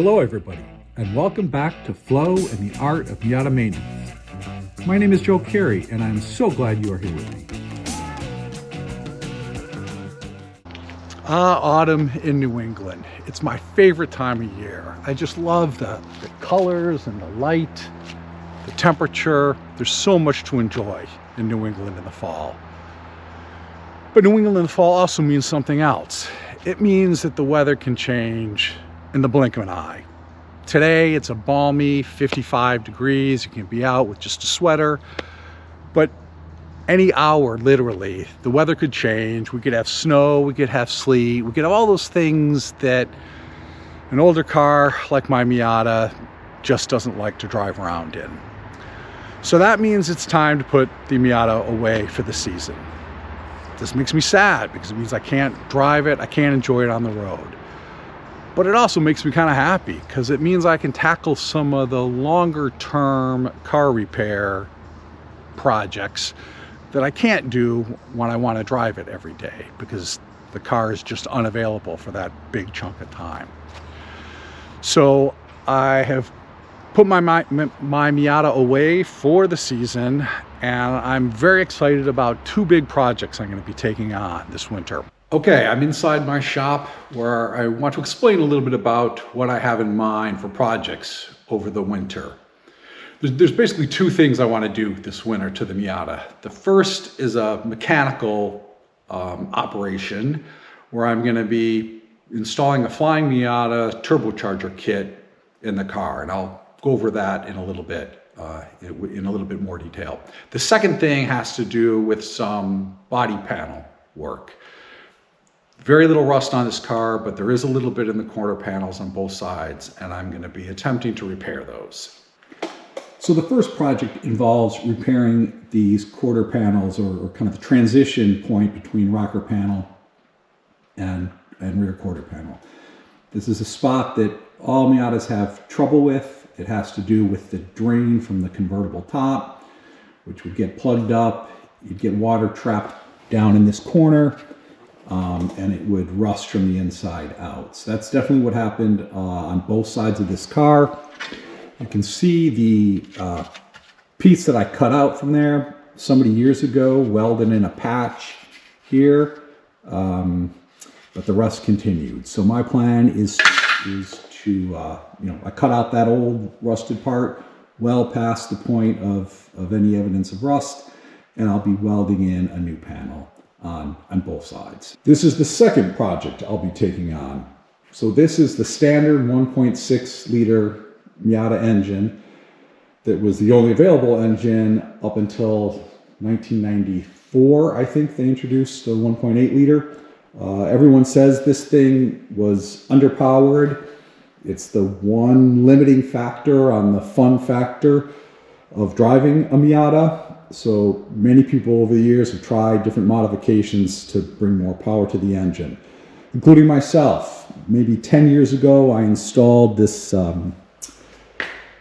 Hello everybody, and welcome back to Flow and the Art of Miata Maintenance. My name is Joe Carey, and I'm so glad you are here with me. Autumn in New England. It's my favorite time of year. I just love the colors and the light, the temperature. There's so much to enjoy in New England in the fall. But New England in the fall also means something else. It means that the weather can change in the blink of an eye. Today it's a balmy 55 degrees. You can be out with just a sweater, but any hour, literally, the weather could change. We could have snow, we could have sleet, we could have all those things that an older car like my Miata just doesn't like to drive around in. So that means it's time to put the Miata away for the season. This makes me sad because it means I can't drive it, I can't enjoy it on the road. But it also makes me kind of happy because it means I can tackle some of the longer term car repair projects that I can't do when I want to drive it every day because the car is just unavailable for that big chunk of time. So I have put my Miata away for the season, and I'm very excited about two big projects I'm going to be taking on this winter. Okay, I'm inside my shop where I want to explain a little bit about what I have in mind for projects over the winter. There's basically two things I want to do this winter to the Miata. The first is a mechanical operation where I'm going to be installing a Flying Miata turbocharger kit in the car, and I'll go over that in a little bit, in a little bit more detail. The second thing has to do with some body panel work. Very little rust on this car, but there is a little bit in the corner panels on both sides, and I'm going to be attempting to repair those. So the first project involves repairing these quarter panels, or kind of the transition point between rocker panel and rear quarter panel. This is a spot that all Miatas have trouble with. It has to do with the drain from the convertible top, which would get plugged up. You'd get water trapped down in this corner, and it would rust from the inside out. So that's definitely what happened on both sides of this car. You can see the piece that I cut out from there so many years ago, welded in a patch here, but the rust continued. So my plan is to, I cut out that old rusted part well past the point of any evidence of rust, and I'll be welding in a new panel on both sides. This is the second project I'll be taking on. So this is the standard 1.6 liter Miata engine that was the only available engine up until 1994. I think they introduced the 1.8 liter. Everyone says this thing was underpowered. It's the one limiting factor on the fun factor of driving a Miata. So many people over the years have tried different modifications to bring more power to the engine, including myself. Maybe 10 years ago, I installed this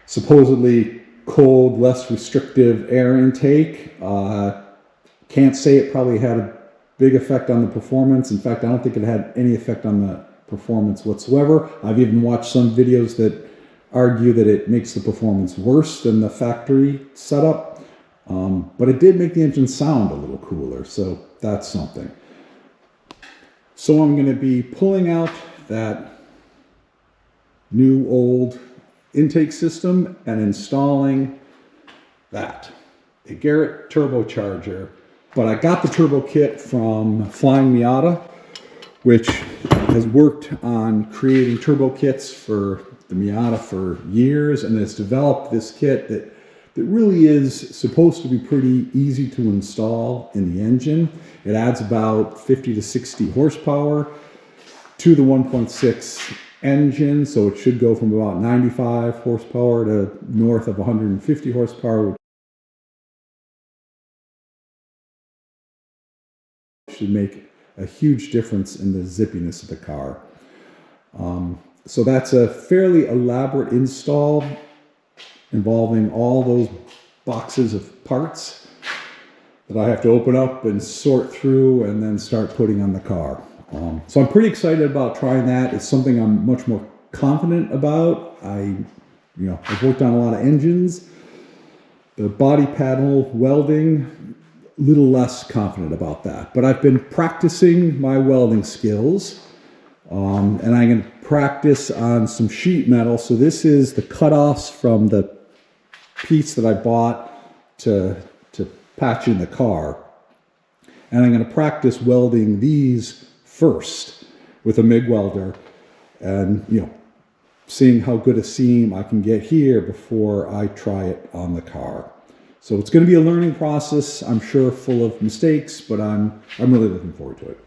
supposedly cold, less restrictive air intake. Can't say it probably had a big effect on the performance. In fact, I don't think it had any effect on the performance whatsoever. I've even watched some videos that argue that it makes the performance worse than the factory setup. But it did make the engine sound a little cooler, so that's something. So I'm going to be pulling out that new old intake system and installing that, a Garrett turbocharger. But I got the turbo kit from Flying Miata, which has worked on creating turbo kits for the Miata for years, and has developed this kit that really is supposed to be pretty easy to install in the engine. It adds about 50 to 60 horsepower to the 1.6 engine, so it should go from about 95 horsepower to north of 150 horsepower, which should make a huge difference in the zippiness of the car. So that's a fairly elaborate install involving all those boxes of parts that I have to open up and sort through and then start putting on the car. So I'm pretty excited about trying that. It's something I'm much more confident about. I've worked on a lot of engines. The body panel welding, a little less confident about that. But I've been practicing my welding skills, and I'm going to practice on some sheet metal. So this is the cutoffs from the piece that I bought to patch in the car. And I'm going to practice welding these first with a MIG welder, and seeing how good a seam I can get here before I try it on the car. So it's going to be a learning process, I'm sure, full of mistakes, but I'm really looking forward to it.